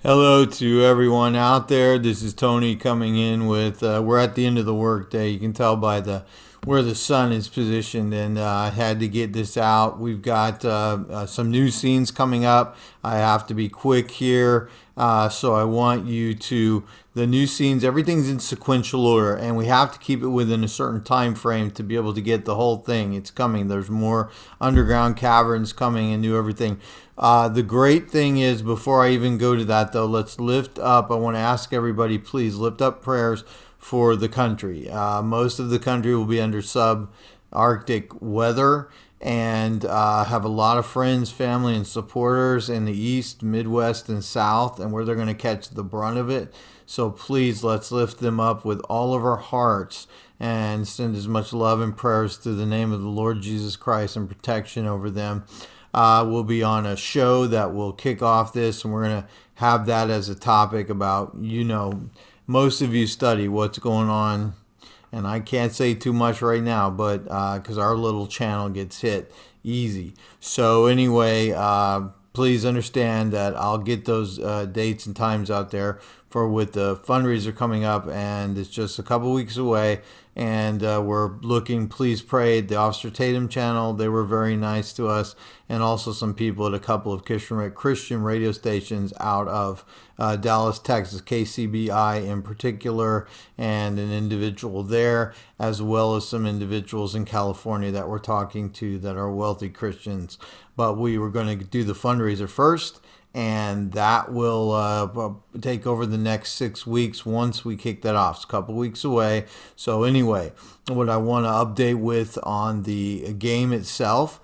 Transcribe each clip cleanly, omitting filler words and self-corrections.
Hello to everyone out there. This is Tony coming in with. We're at the end of the workday. You can tell by the where the sun is positioned, and I had to get this out. We've got some new scenes coming up. I have to be quick here, so I want you to the new scenes. Everything's in sequential order, and we have to keep it within a certain time frame to be able to get the whole thing. It's coming. There's more underground caverns coming and new everything. The great thing is, before I even go to that, though, let's lift up. I want to ask everybody, please lift up prayers for the country. Most of the country will be under sub-Arctic weather, and have a lot of friends, family, and supporters in the East, Midwest, and South, and where they're going to catch the brunt of it. So please, let's lift them up with all of our hearts and send as much love and prayers through the name of the Lord Jesus Christ and protection over them. We'll be on a show that will kick off this, and we're going to have that as a topic about, most of you study what's going on, and I can't say too much right now, but because our little channel gets hit easy. So anyway, please understand that I'll get those dates and times out there for with the fundraiser coming up, and it's just a couple weeks away. And we're looking, please pray, the Officer Tatum channel. They were very nice to us, and also some people at a couple of Christian radio stations out of Dallas, Texas, KCBI in particular, and an individual there, as well as some individuals in California that we're talking to that are wealthy Christians. But we were going to do the fundraiser first, and that will take over the next 6 weeks once we kick that off. It's a couple weeks away. So anyway, what I want to update with on the game itself,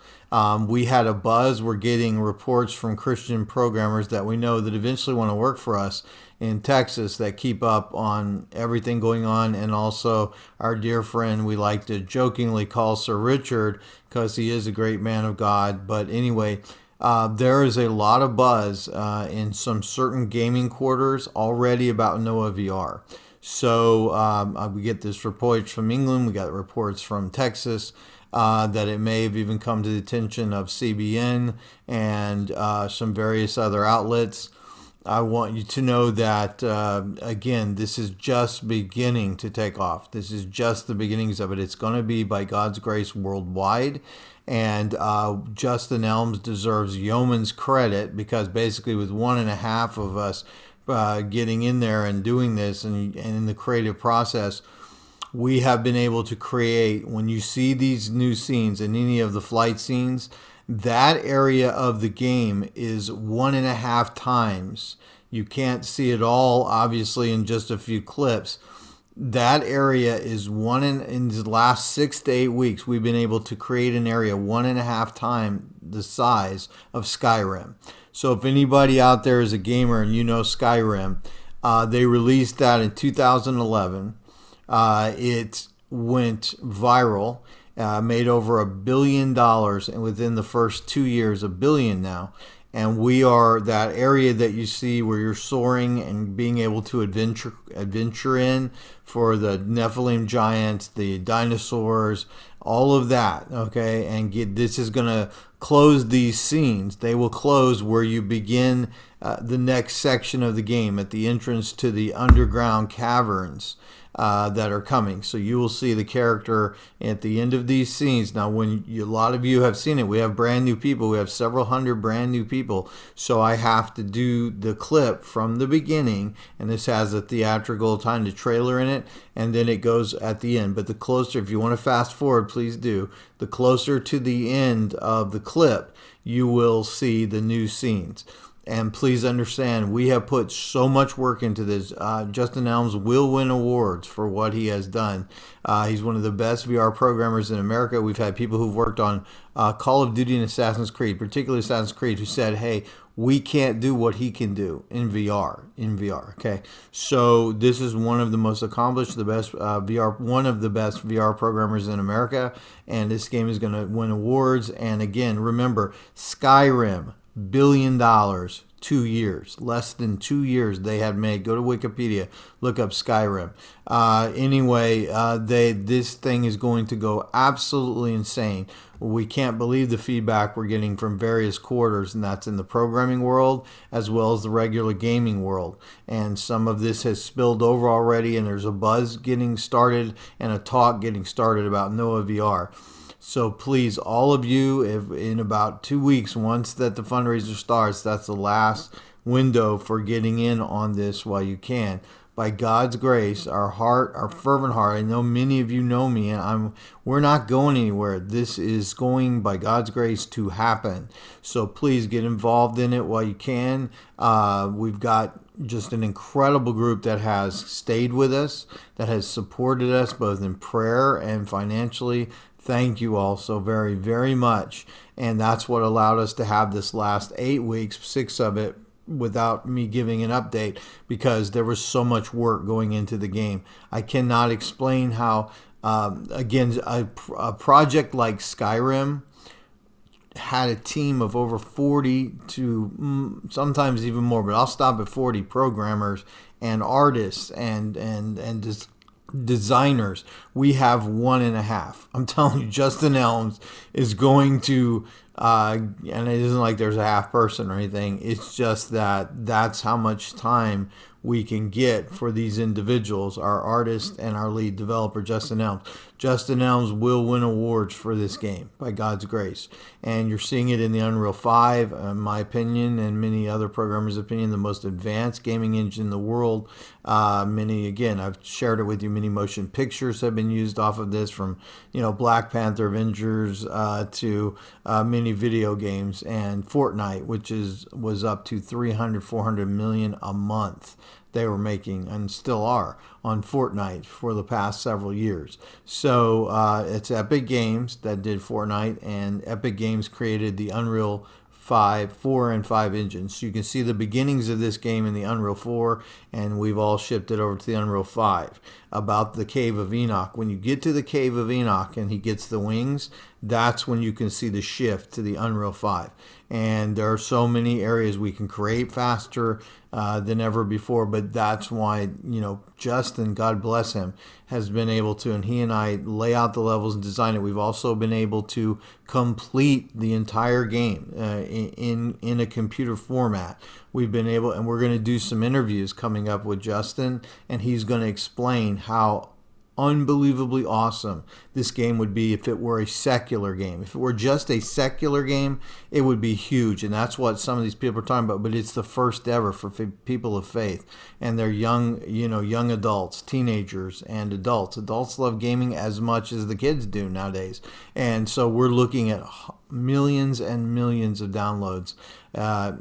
we had a buzz. We're getting reports from Christian programmers that we know that eventually want to work for us in Texas that keep up on everything going on, and also our dear friend we like to jokingly call Sir Richard because he is a great man of God. But anyway, there is a lot of buzz in some certain gaming quarters already about Noah VR. So we get this reports from England. We got reports from Texas that it may have even come to the attention of CBN and some various other outlets. I want you to know that, again, this is just beginning to take off. This is just the beginnings of it. It's going to be, by God's grace, worldwide. And Justin Elms deserves yeoman's credit, because basically with 1.5 of us getting in there and doing this and in the creative process, we have been able to create, when you see these new scenes and any of the flight scenes, that area of the game is 1.5 times. You can't see it all, obviously, in just a few clips. That area is in the last 6 to 8 weeks, we've been able to create an area 1.5 times the size of Skyrim. So if anybody out there is a gamer and you know Skyrim, they released that in 2011. It went viral, made over $1 billion, and within the first 2 years, $1 billion now. And we are that area that you see where you're soaring and being able to adventure in for the Nephilim giants, the dinosaurs, all of that. Okay, and this is going to close these scenes. They will close where you begin the next section of the game at the entrance to the underground caverns that are coming. So you will see the character at the end of these scenes. Now, a lot of you have seen it, we have brand new people. We have several hundred brand new people. So I have to do the clip from the beginning, and this has a theatrical time to trailer in it, and then it goes at the end. But the closer, if you want to fast forward, please do. The closer to the end of the clip, you will see the new scenes. And please understand, we have put so much work into this. Justin Elms will win awards for what he has done. He's one of the best VR programmers in America. We've had people who've worked on Call of Duty and Assassin's Creed, particularly Assassin's Creed, who said, hey, we can't do what he can do in VR. Okay, so this is one of the most accomplished, the best one of the best VR programmers in America, and this game is going to win awards. And again, remember, Skyrim, $1 billion, 2 years, less than 2 years they had made. Go to Wikipedia, look up Skyrim. Anyway, this thing is going to go absolutely insane. We can't believe the feedback we're getting from various quarters, and that's in the programming world as well as the regular gaming world. And some of this has spilled over already, and there's a buzz getting started and a talk getting started about Noah VR. So please, all of you, if in about 2 weeks, once that the fundraiser starts, that's the last window for getting in on this while you can. By God's grace, our fervent heart, I know many of you know me, and we're not going anywhere. This is going, by God's grace, to happen. So please get involved in it while you can. We've got just an incredible group that has stayed with us, that has supported us both in prayer and financially. Thank you all so very, very much. And that's what allowed us to have this last 8 weeks, 6 of it, without me giving an update, because there was so much work going into the game. I cannot explain how, again, a project like Skyrim had a team of over 40 to sometimes even more, but I'll stop at 40 programmers and artists and designers. We have 1.5. I'm telling you, Justin Elms is going to and it isn't like there's a half person or anything. It's just that's how much time we can get for these individuals, our artist and our lead developer, Justin Elms. Justin Elms will win awards for this game, by God's grace. And you're seeing it in the Unreal 5, in my opinion, and many other programmers' opinion, the most advanced gaming engine in the world. Again, I've shared it with you, many motion pictures have been used off of this, from, Black Panther, Avengers, to many video games, and Fortnite, which was up to 300-400 million a month they were making, and still are, on Fortnite for the past several years. So it's Epic Games that did Fortnite, and Epic Games created the Unreal 4 and 5 engines. So you can see the beginnings of this game in the Unreal 4, and we've all shipped it over to the Unreal 5. About the Cave of Enoch. When you get to the Cave of Enoch and he gets the wings, that's when you can see the shift to the Unreal 5. And there are so many areas we can create faster than ever before, but that's why, Justin, God bless him, has been able to, and he and I lay out the levels and design it. We've also been able to complete the entire game in a computer format. We've been able, and we're going to do some interviews coming up with Justin, and he's going to explain how unbelievably awesome this game would be if it were a secular game. If it were just a secular game, it would be huge, and that's what some of these people are talking about. But it's the first ever for people of faith, and they're young adults, teenagers, and adults. Adults love gaming as much as the kids do nowadays, and so we're looking at millions and millions of downloads,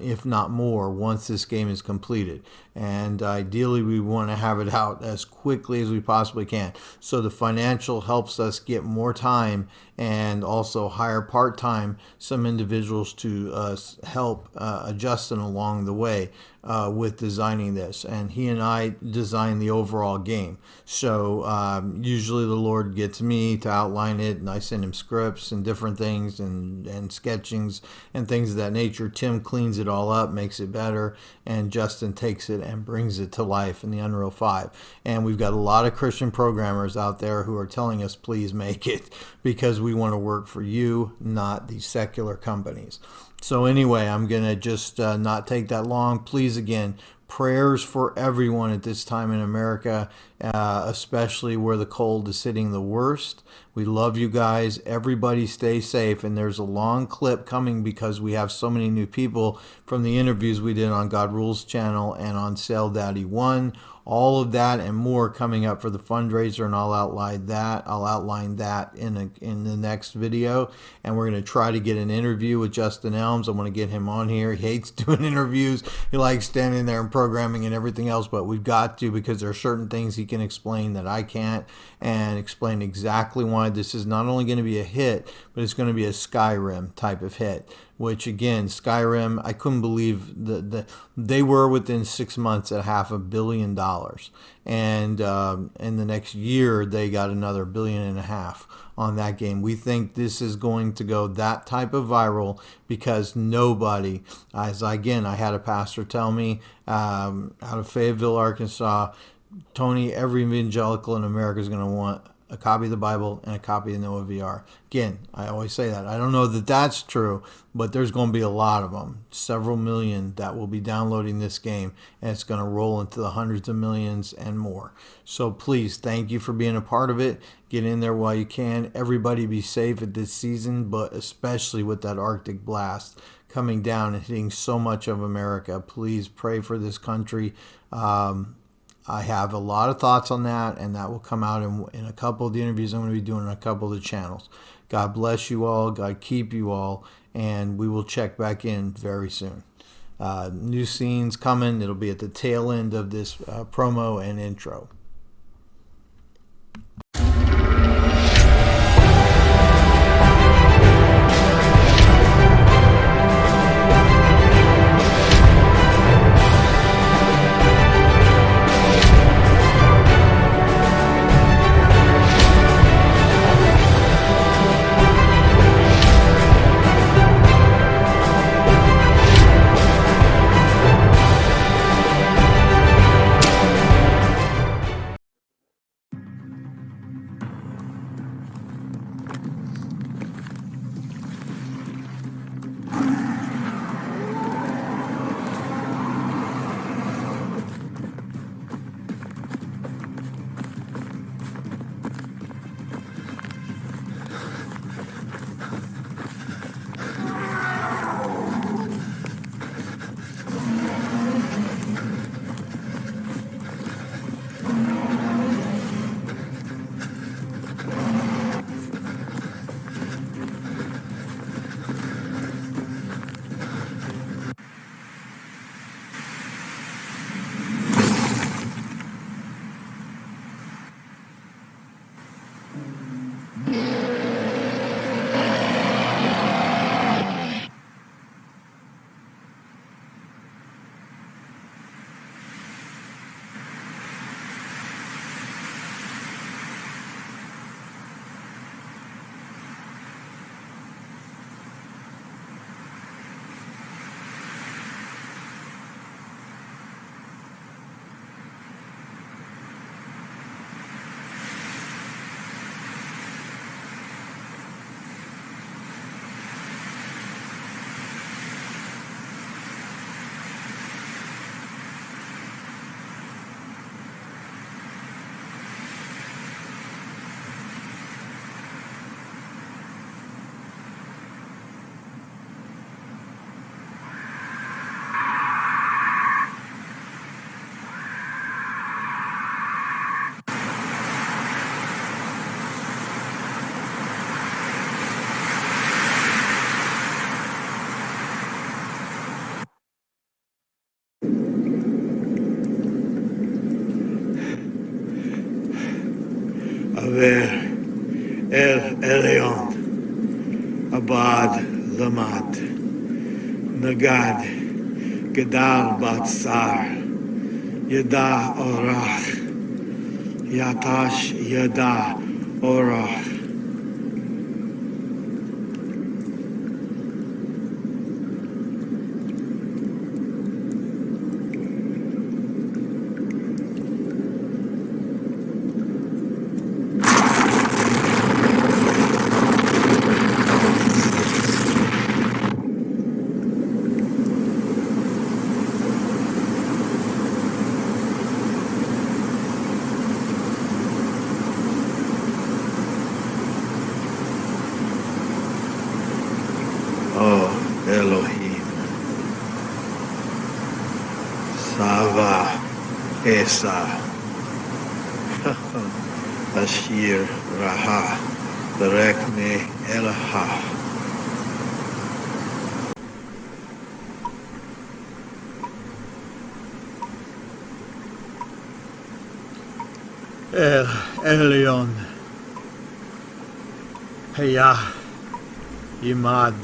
if not more, once this game is completed. And ideally, we want to have it out as quickly as we possibly can. So the financial helps us get more time, and also hire part-time some individuals to help Justin along the way with designing this. And he and I design the overall game. So usually the Lord gets me to outline it, and I send him scripts and different things and sketchings and things of that nature. Tim cleans it all up, makes it better, and Justin takes it and brings it to life in the Unreal 5. And we've got a lot of Christian programmers out there who are telling us, please make it, because we want to work for you, not these secular companies. So anyway, I'm going to just not take that long. Please, again, prayers for everyone at this time in America, especially where the cold is hitting the worst. We love you guys. Everybody stay safe. And there's a long clip coming because we have so many new people from the interviews we did on God Rules channel and on Sale Daddy 1. All of that and more coming up for the fundraiser, and I'll outline that in the next video. And we're going to try to get an interview with Justin Elms. I want to get him on here. He hates doing interviews. He likes standing there and programming and everything else, but we've got to, because there are certain things he can explain that I can't, and explain exactly why this is not only going to be a hit, but it's going to be a Skyrim type of hit. Which, again, Skyrim, I couldn't believe they were within 6 months at $500 million. And in the next year, they got another $1.5 billion on that game. We think this is going to go that type of viral because nobody, I had a pastor tell me out of Fayetteville, Arkansas, Tony, every evangelical in America is going to want a copy of the Bible, and a copy of Noah VR. Again, I always say that. I don't know that that's true, but there's going to be a lot of them, several million that will be downloading this game, and it's going to roll into the hundreds of millions and more. So please, thank you for being a part of it. Get in there while you can. Everybody be safe at this season, but especially with that Arctic blast coming down and hitting so much of America. Please pray for this country. I have a lot of thoughts on that, and that will come out in a couple of the interviews I'm going to be doing on a couple of the channels. God bless you all. God keep you all, and we will check back in very soon. New scenes coming. It'll be at the tail end of this promo and intro. Aver El Elyon Abad Lamad Nagad Gedal Batsar Yada Orach Yatash Yada Orach. Oh Elohim, Sava Esa, Ashir Raha, Berekne Elaha. El Elyon Heya Yimad.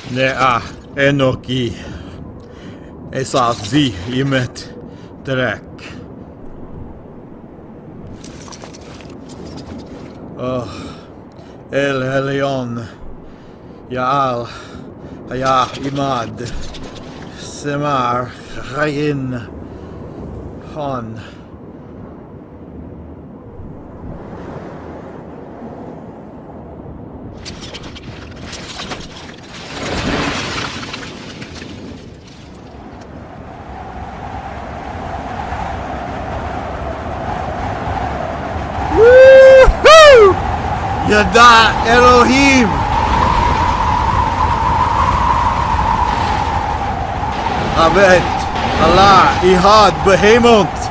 Nea Enoki Esazi Yimet Drek. El Elyon Yaal, Haya, Imad, Semar, Chayin, Hon. Woo-hoo! Yada Elohim. Avet, Allah, Ihad, Behemoth.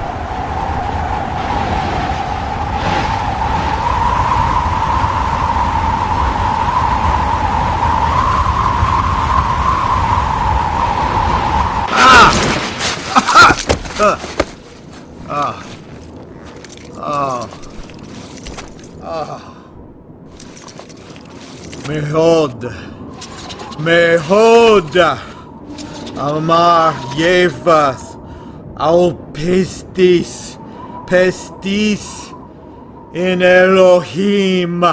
Mehod, Mehod, Amar Yevath, Al Pestis, Pestis in Elohim.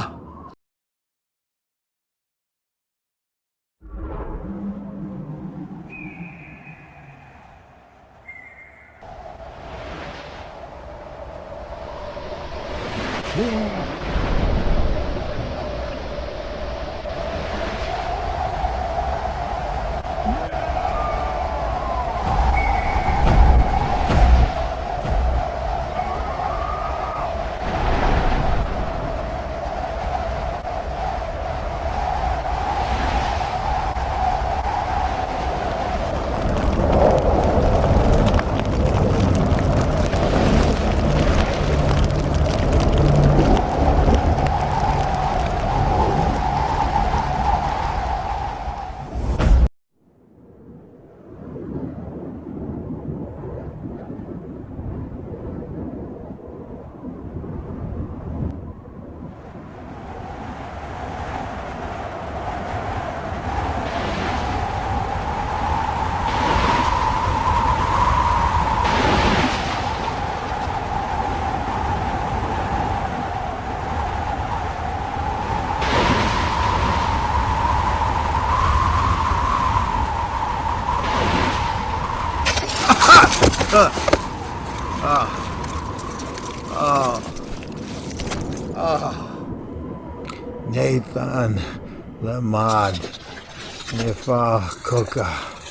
Nathan Lamad Nifa Koka.